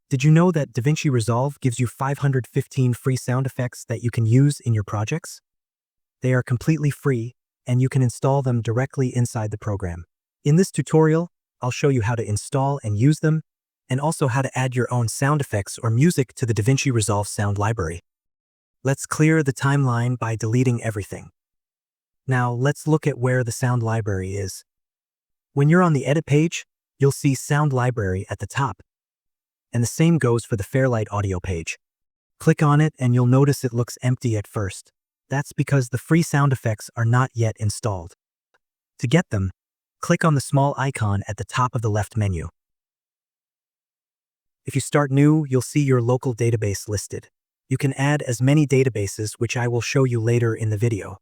Did you know that DaVinci Resolve gives you 515 free sound effects that you can use in your projects? They are completely free, and you can install them directly inside the program. In this tutorial, I'll show you how to install and use them, and also how to add your own sound effects or music to the DaVinci Resolve sound library. Let's clear the timeline by deleting everything. Now, let's look at where the sound library is. When you're on the edit page, you'll see Sound Library at the top. And the same goes for the Fairlight audio page. Click on it and you'll notice it looks empty at first. That's because the free sound effects are not yet installed. To get them, click on the small icon at the top of the left menu. If you start new, you'll see your local database listed. You can add as many databases, which I will show you later in the video.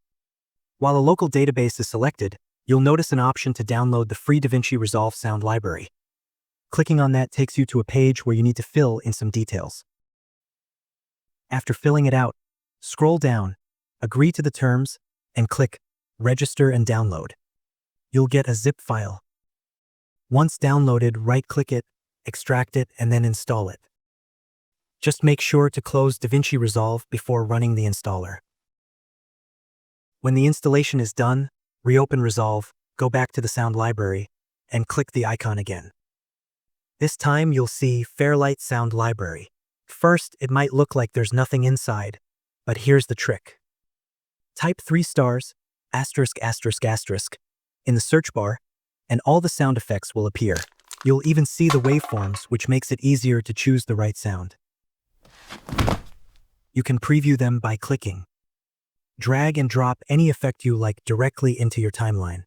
While a local database is selected, you'll notice an option to download the free DaVinci Resolve sound library. Clicking on that takes you to a page where you need to fill in some details. After filling it out, scroll down, agree to the terms, and click Register and Download. You'll get a zip file. Once downloaded, right-click it, extract it, and then install it. Just make sure to close DaVinci Resolve before running the installer. When the installation is done, reopen Resolve, go back to the sound library, and click the icon again. This time you'll see Fairlight Sound Library. First, it might look like there's nothing inside, but here's the trick. Type 3 stars, asterisk, asterisk, asterisk, in the search bar, and all the sound effects will appear. You'll even see the waveforms, which makes it easier to choose the right sound. You can preview them by clicking. Drag and drop any effect you like directly into your timeline.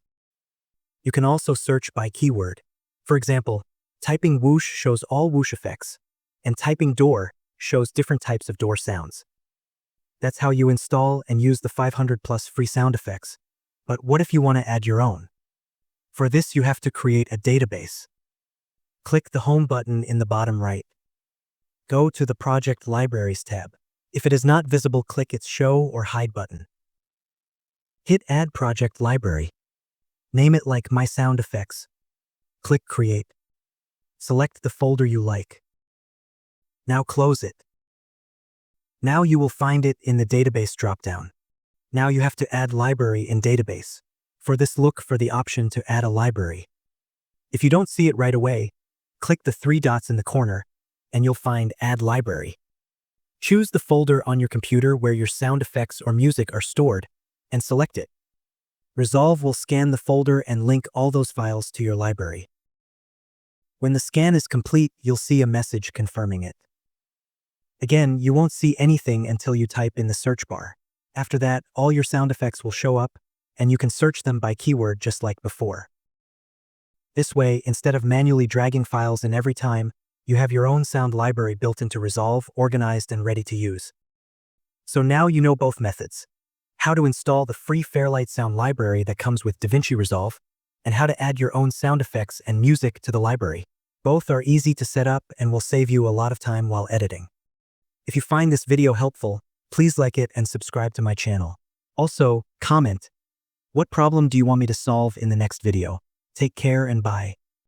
You can also search by keyword. For example, typing whoosh shows all whoosh effects, and typing door shows different types of door sounds. That's how you install and use the 500+ free sound effects. But what if you want to add your own? For this, you have to create a database. Click the Home button in the bottom right. Go to the Project Libraries tab. If it is not visible, click its Show or Hide button. Hit Add Project Library. Name it like My Sound Effects. Click Create. Select the folder you like. Now close it. Now you will find it in the Database dropdown. Now you have to add library in Database. For this, look for the option to add a library. If you don't see it right away, click the 3 dots in the corner, and you'll find Add Library. Choose the folder on your computer where your sound effects or music are stored, and select it. Resolve will scan the folder and link all those files to your library. When the scan is complete, you'll see a message confirming it. Again, you won't see anything until you type in the search bar. After that, all your sound effects will show up, and you can search them by keyword just like before. This way, instead of manually dragging files in every time, you have your own sound library built into Resolve, organized and ready to use. So now you know both methods: how to install the free Fairlight sound library that comes with DaVinci Resolve, and how to add your own sound effects and music to the library. Both are easy to set up and will save you a lot of time while editing. If you find this video helpful, please like it and subscribe to my channel. Also, comment, what problem do you want me to solve in the next video? Take care and bye.